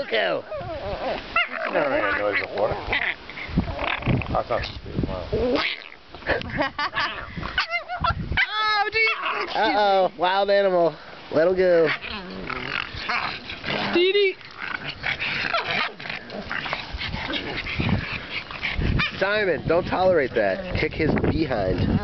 Coco! Never made a noise before. That's not stupid. Wow. Oh, geez. Uh-oh, wild animal. Let him go. Dee Dee. Simon, don't tolerate that. Kick his behind.